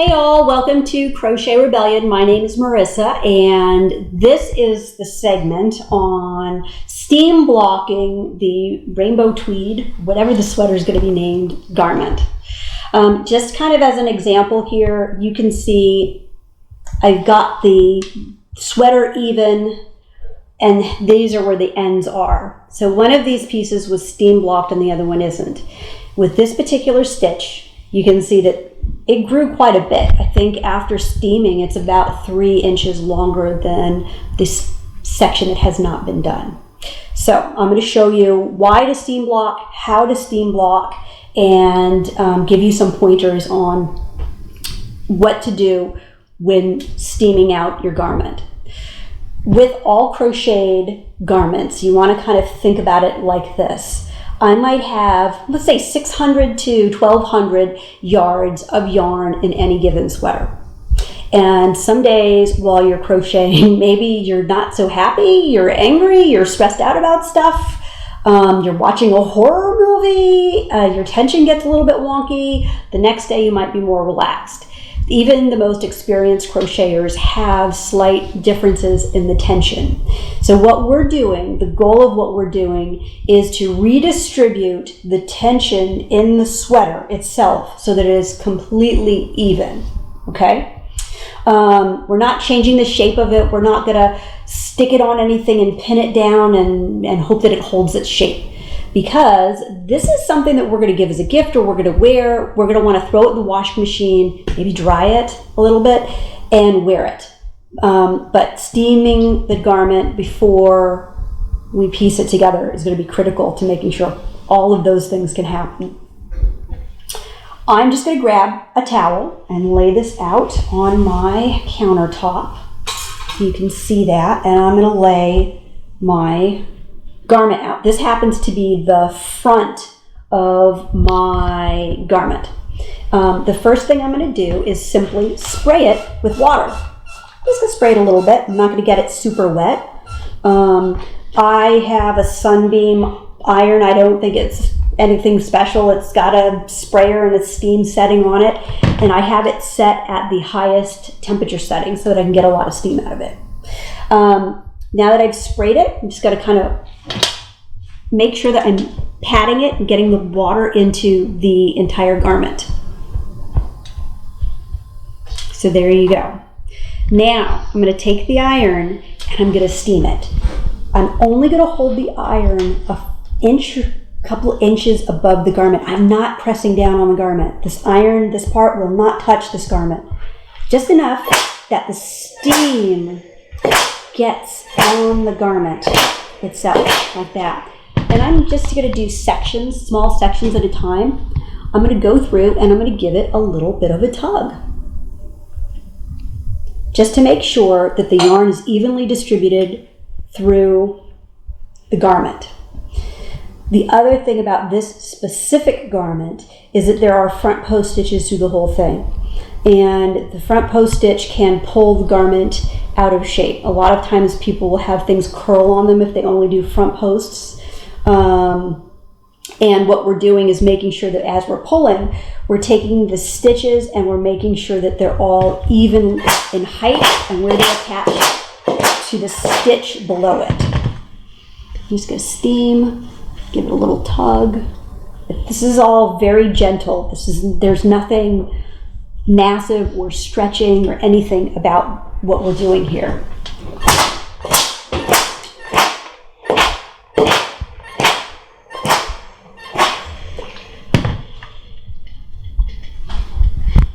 Hey all, welcome to Crochet Rebellion. My name is Marissa and this is the segment on steam blocking the rainbow tweed, whatever the sweater is going to be named, garment. Just kind of as an example here, you can see I've got the sweater even and these are where the ends are. So one of these pieces was steam blocked and the other one isn't. With this particular stitch, you can see that it grew quite a bit. I think after steaming, it's about 3 inches longer than this section that has not been done. So I'm going to show you why to steam block, how to steam block, and give you some pointers on what to do when steaming out your garment. With all crocheted garments, you want to kind of think about it like this. I might have, let's say, 600 to 1,200 yards of yarn in any given sweater. And some days while you're crocheting, maybe you're not so happy, you're angry, you're stressed out about stuff, you're watching a horror movie, your tension gets a little bit wonky. The next day you might be more relaxed. Even the most experienced crocheters have slight differences in the tension. So what we're doing, the goal of what we're doing, is to redistribute the tension in the sweater itself so that it is completely even, okay? We're not changing the shape of it. We're not gonna stick it on anything and pin it down and hope that it holds its shape. Because this is something that we're going to give as a gift or we're going to wear. We're going to want to throw it in the washing machine, maybe dry it a little bit, and wear it. But steaming the garment before we piece it together is going to be critical to making sure all of those things can happen. I'm just going to grab a towel and lay this out on my countertop. You can see that, and I'm going to lay my garment out. This happens to be the front of my garment. The first thing I'm going to do is simply spray it with water. I'm just going to spray it a little bit. I'm not going to get it super wet. I have a Sunbeam iron. I don't think it's anything special. It's got a sprayer and a steam setting on it, and I have it set at the highest temperature setting so that I can get a lot of steam out of it. Now that I've sprayed it, I'm just going to kind of make sure that I'm patting it and getting the water into the entire garment. So there you go. Now I'm going to take the iron and I'm going to steam it. I'm only going to hold the iron a couple inches above the garment. I'm not pressing down on the garment. This iron, this part will not touch this garment. Just enough that the steam gets on the garment itself, like that. And I'm just going to do sections, small sections at a time. I'm going to go through and I'm going to give it a little bit of a tug, just to make sure that the yarn is evenly distributed through the garment. The other thing about this specific garment is that there are front post stitches through the whole thing. And the front post stitch can pull the garment out of shape. A lot of times people will have things curl on them if they only do front posts. And what we're doing is making sure that as we're pulling, we're taking the stitches and we're making sure that they're all even in height and where they're attached to the stitch below it. I'm just going to steam, give it a little tug. This is all very gentle. There's nothing massive or stretching or anything about what we're doing here.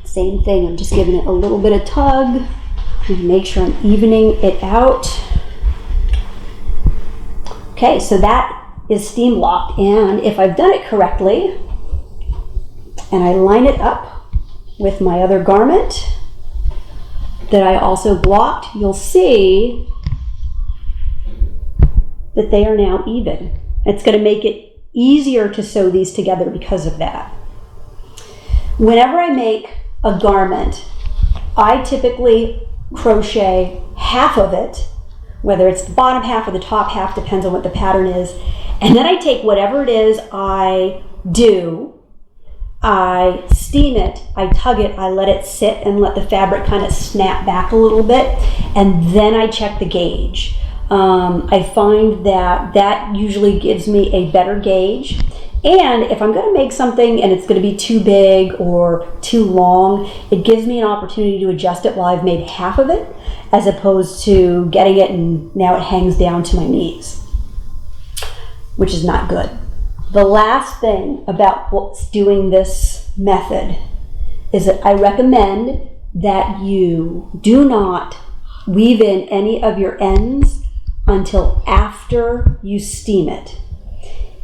Same thing, I'm just giving it a little bit of tug and make sure I'm evening it out. Okay, so that is steam blocked, and if I've done it correctly and I line it up with my other garment that I also blocked, you'll see that they are now even. It's going to make it easier to sew these together because of that. Whenever I make a garment, I typically crochet half of it, whether it's the bottom half or the top half, depends on what the pattern is, and then I take whatever it is I do, I steam steam it, I tug it, I let it sit and let the fabric kind of snap back a little bit, and then I check the gauge. I find that that usually gives me a better gauge. And if I'm going to make something and it's going to be too big or too long, it gives me an opportunity to adjust it while I've made half of it, as opposed to getting it and now it hangs down to my knees, which is not good. The last thing about doing this method is that I recommend that you do not weave in any of your ends until after you steam it.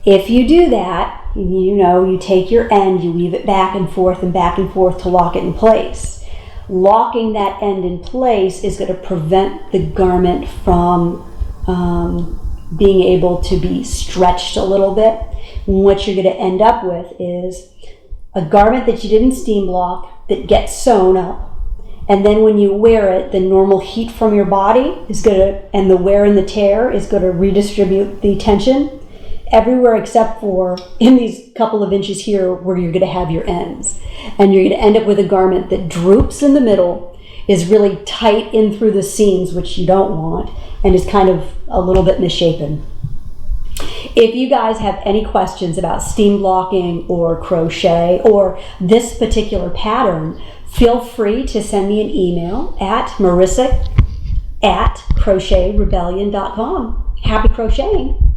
If you do that, you take your end, you weave it back and forth to lock it in place. Locking that end in place is going to prevent the garment from being able to be stretched a little bit. And what you're going to end up with is a garment that you didn't steam block that gets sewn up. And then when you wear it, the normal heat from your body and the wear and the tear is going to redistribute the tension everywhere except for in these couple of inches here where you're going to have your ends. And you're going to end up with a garment that droops in the middle, is really tight in through the seams, which you don't want, and is kind of a little bit misshapen. If you guys have any questions about steam blocking or crochet or this particular pattern, feel free to send me an email at marissa@crochetrebellion.com. Happy crocheting!